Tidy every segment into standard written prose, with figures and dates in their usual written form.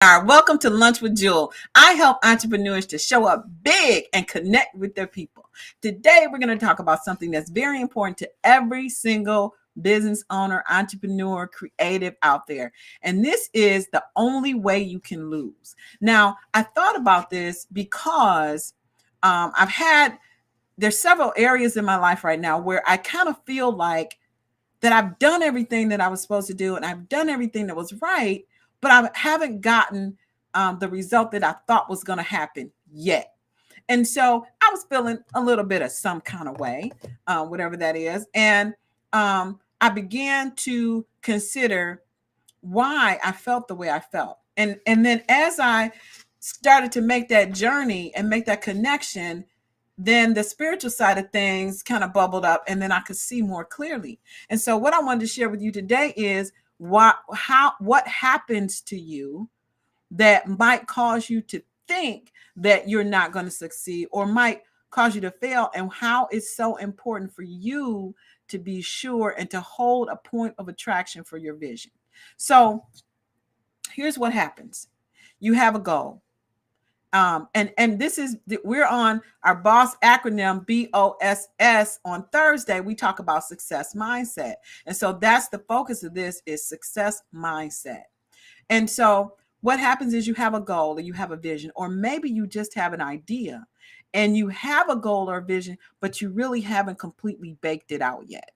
Welcome to Lunch with Jewel. I help entrepreneurs to show up big and connect with their people. Today, we're going to talk about something that's very important to every single business owner, entrepreneur, creative out there. And this is the only way you can lose. Now, I thought about this because there's several areas in my life right now where I kind of feel like that I've done everything that I was supposed to do and I've done everything that was right, but I haven't gotten the result that I thought was going to happen yet. And so I was feeling a little bit of some kind of way, whatever that is. And I began to consider why I felt the way I felt. And then as I started to make that journey and make that connection, then the spiritual side of things kind of bubbled up and then I could see more clearly. And so what I wanted to share with you today is what happens to you that might cause you to think that you're not going to succeed or might cause you to fail, and how it's so important for you to be sure and to hold a point of attraction for your vision. So here's what happens. You have a goal. And this is, we're on our BOSS acronym, BOSS. On Thursday, we talk about success mindset. And so that's the focus of this, is success mindset. And so what happens is you have a goal or you have a vision, or maybe you just have an idea and you have a goal or vision, but you really haven't completely baked it out yet.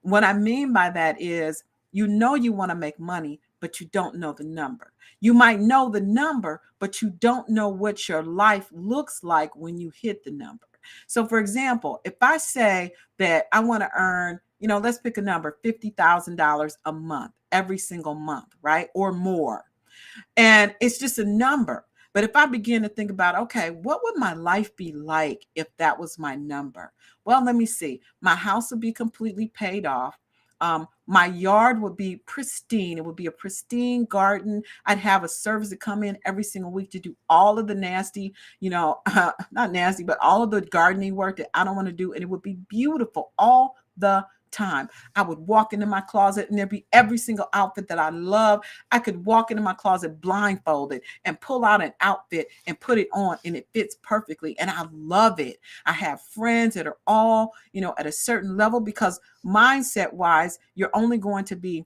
What I mean by that is, you want to make money, but you don't know the number. You might know the number, but you don't know what your life looks like when you hit the number. So for example, if I say that I want to earn, let's pick a number, $50,000 a month, every single month, right? Or more. And it's just a number. But if I begin to think about, okay, what would my life be like if that was my number? Well, let me see. My house would be completely paid off. My yard would be pristine. It would be a pristine garden. I'd have a service to come in every single week to do all of the nasty, not nasty, but all of the gardening work that I don't want to do. And it would be beautiful all the time. I would walk into my closet and there'd be every single outfit that I love. I could walk into my closet blindfolded and pull out an outfit and put it on, and it fits perfectly. And I love it. I have friends that are all, at a certain level, because mindset wise, you're only going to be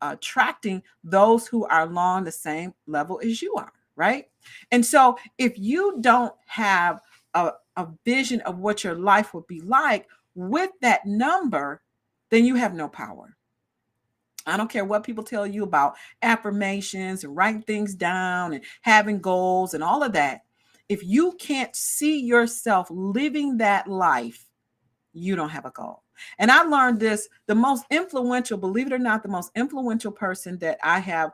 attracting those who are along the same level as you are, right? And so if you don't have a vision of what your life would be like with that number, then you have no power. I don't care what people tell you about affirmations and writing things down and having goals and all of that. If you can't see yourself living that life, you don't have a goal. And I learned this, the most influential, believe it or not, the most influential person that I have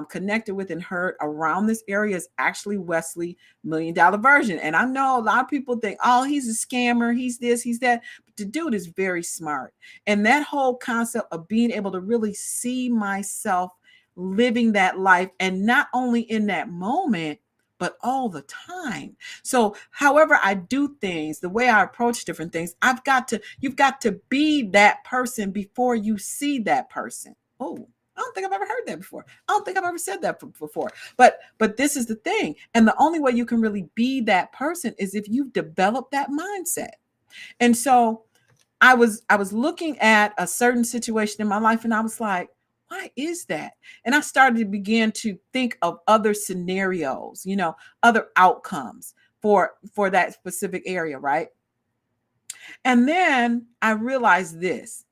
connected with and heard around this area is actually Wesley, $1 Million Version. And I know a lot of people think, oh, he's a scammer, he's this, he's that. But the dude is very smart. And that whole concept of being able to really see myself living that life, and not only in that moment, but all the time. So however I do things, the way I approach different things, you've got to be that person before you see that person. Oh, I don't think I've ever heard that before. I don't think I've ever said that before. But this is the thing. And the only way you can really be that person is if you've developed that mindset. And so I was looking at a certain situation in my life, and I was like, why is that? And I started to begin to think of other scenarios, other outcomes for that specific area, right? And then I realized this.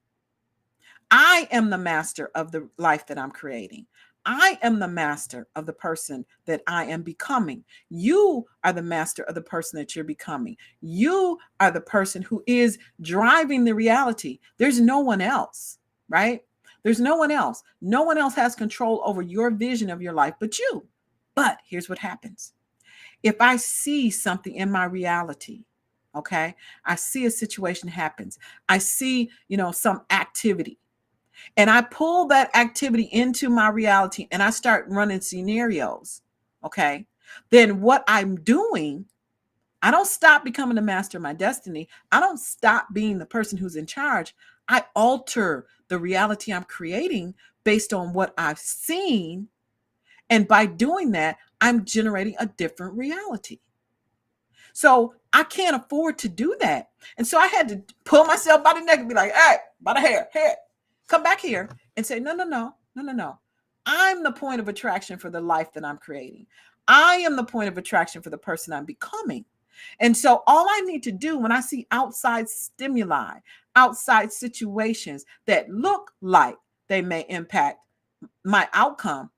I am the master of the life that I'm creating. I am the master of the person that I am becoming. You are the master of the person that you're becoming. You are the person who is driving the reality. There's no one else, right? There's no one else. No one else has control over your vision of your life but you. But here's what happens. If I see something in my reality, okay, I see a situation happens. I see, some activity. And I pull that activity into my reality and I start running scenarios, okay, then what I'm doing, I don't stop becoming the master of my destiny. I don't stop being the person who's in charge. I alter the reality I'm creating based on what I've seen. And by doing that, I'm generating a different reality. So I can't afford to do that. And so I had to pull myself by the neck and be like, hey, by the hair, come back here and say, no. I'm the point of attraction for the life that I'm creating. I am the point of attraction for the person I'm becoming. And so all I need to do when I see outside stimuli, outside situations that look like they may impact my outcome,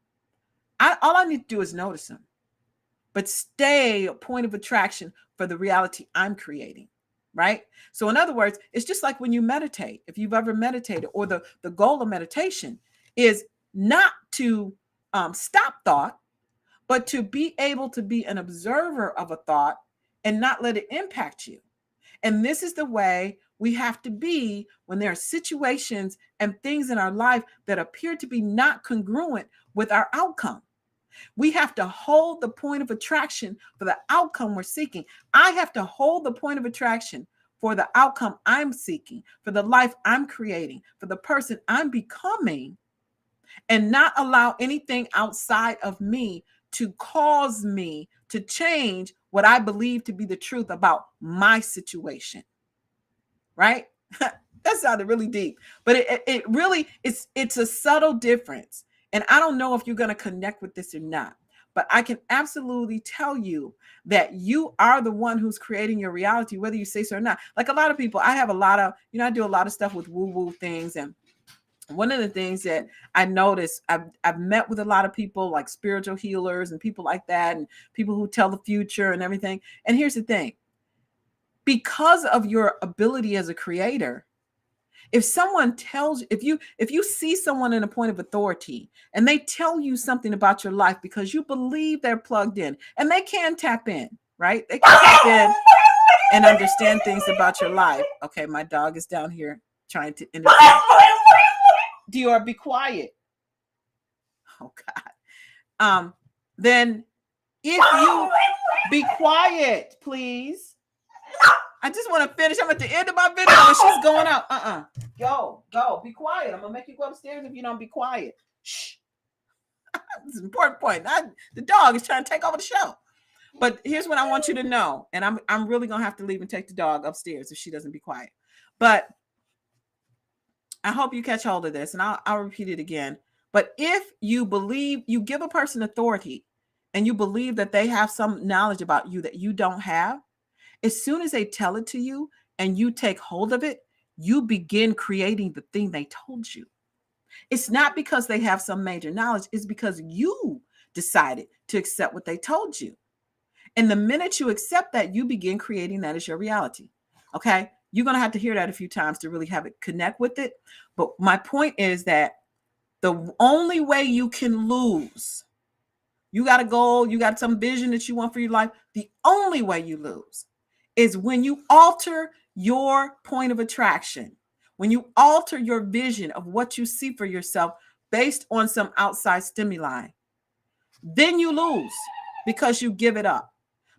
all I need to do is notice them, but stay a point of attraction for the reality I'm creating. Right. So, in other words, it's just like when you meditate, if you've ever meditated, or the goal of meditation is not to stop thought, but to be able to be an observer of a thought and not let it impact you. And this is the way we have to be when there are situations and things in our life that appear to be not congruent with our outcome. We have to hold the point of attraction for the outcome we're seeking. I have to hold the point of attraction for the outcome I'm seeking, for the life I'm creating, for the person I'm becoming, and not allow anything outside of me to cause me to change what I believe to be the truth about my situation. Right? That sounded really deep, but it really, it's a subtle difference. And I don't know if you're going to connect with this or not, but I can absolutely tell you that you are the one who's creating your reality, whether you say so or not. Like a lot of people, I have a lot of, I do a lot of stuff with woo-woo things. And one of the things that I noticed, I've met with a lot of people like spiritual healers and people like that, and people who tell the future and everything. And here's the thing, because of your ability as a creator, if someone tells, if you see someone in a point of authority and they tell you something about your life because you believe they're plugged in, and they can tap in, right? They can tap in and understand things about your life. Okay, my dog is down here trying to interfere. Dior, be quiet. Oh God. Then if you be quiet, please. I just want to finish. I'm at the end of my video and she's going out. Go. Be quiet. I'm going to make you go upstairs if you don't be quiet. Shh. This is an important point. The dog is trying to take over the show. But here's what I want you to know. And I'm really going to have to leave and take the dog upstairs if she doesn't be quiet. But I hope you catch hold of this, and I'll repeat it again. But if you believe, you give a person authority and you believe that they have some knowledge about you that you don't have, as soon as they tell it to you and you take hold of it, you begin creating the thing they told you. It's not because they have some major knowledge. It's because you decided to accept what they told you. And the minute you accept that, you begin creating that as your reality. Okay? You're going to have to hear that a few times to really have it connect with it. But my point is that the only way you can lose, you got a goal, you got some vision that you want for your life. The only way you lose is when you alter your point of attraction, when you alter your vision of what you see for yourself based on some outside stimuli. Then you lose because you give it up.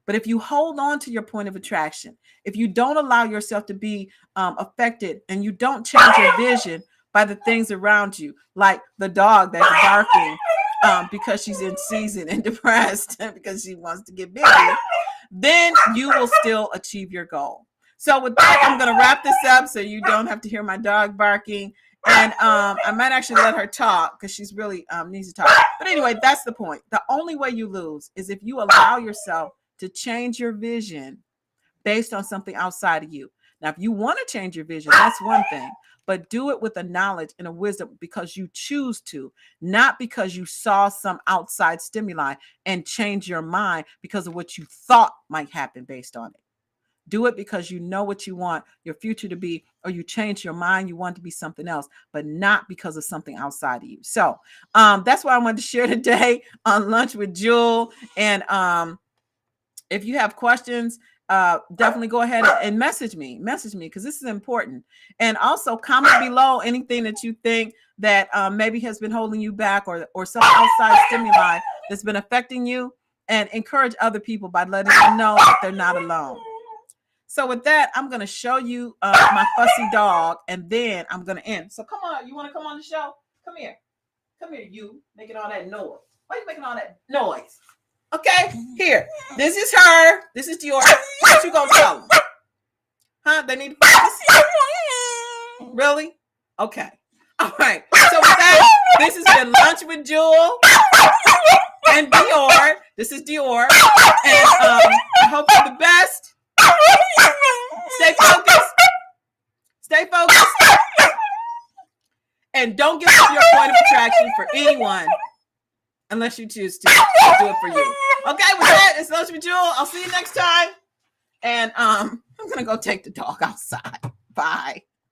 But if you hold on to your point of attraction, if you don't allow yourself to be affected and you don't change your vision by the things around you, like the dog that's barking because she's in season and depressed because she wants to get bigger, then you will still achieve your goal. So with that, I'm going to wrap this up so you don't have to hear my dog barking. And I might actually let her talk because she's really needs to talk. But anyway, that's the point. The only way you lose is if you allow yourself to change your vision based on something outside of you. Now, if you want to change your vision, that's one thing, but do it with a knowledge and a wisdom because you choose to, not because you saw some outside stimuli and change your mind because of what you thought might happen based on it. Do it because you know what you want your future to be, or you change your mind, you want to be something else, but not because of something outside of you. So that's what I wanted to share today on Lunch with Jewel. And if you have questions, definitely go ahead and message me because this is important. And also comment below anything that you think that maybe has been holding you back, or some outside stimuli that's been affecting you, and encourage other people by letting them know that they're not alone. So with that, I'm going to show you my fussy dog, and then I'm going to end. So come on, you want to come on the show? Come here, you making all that noise. Why are you making all that noise? Okay, here. This is her. This is Dior. What you gonna tell them? Huh? They need to focus. Really? Okay. All right. So with that, this has been Lunch with Jewel and Dior. This is Dior. And I hope you're the best. Stay focused. Stay focused. And don't give up your point of attraction for anyone unless you choose to do it for you. Okay, with that, it's Lunch with Jewel. I'll see you next time. And I'm going to go take the dog outside. Bye.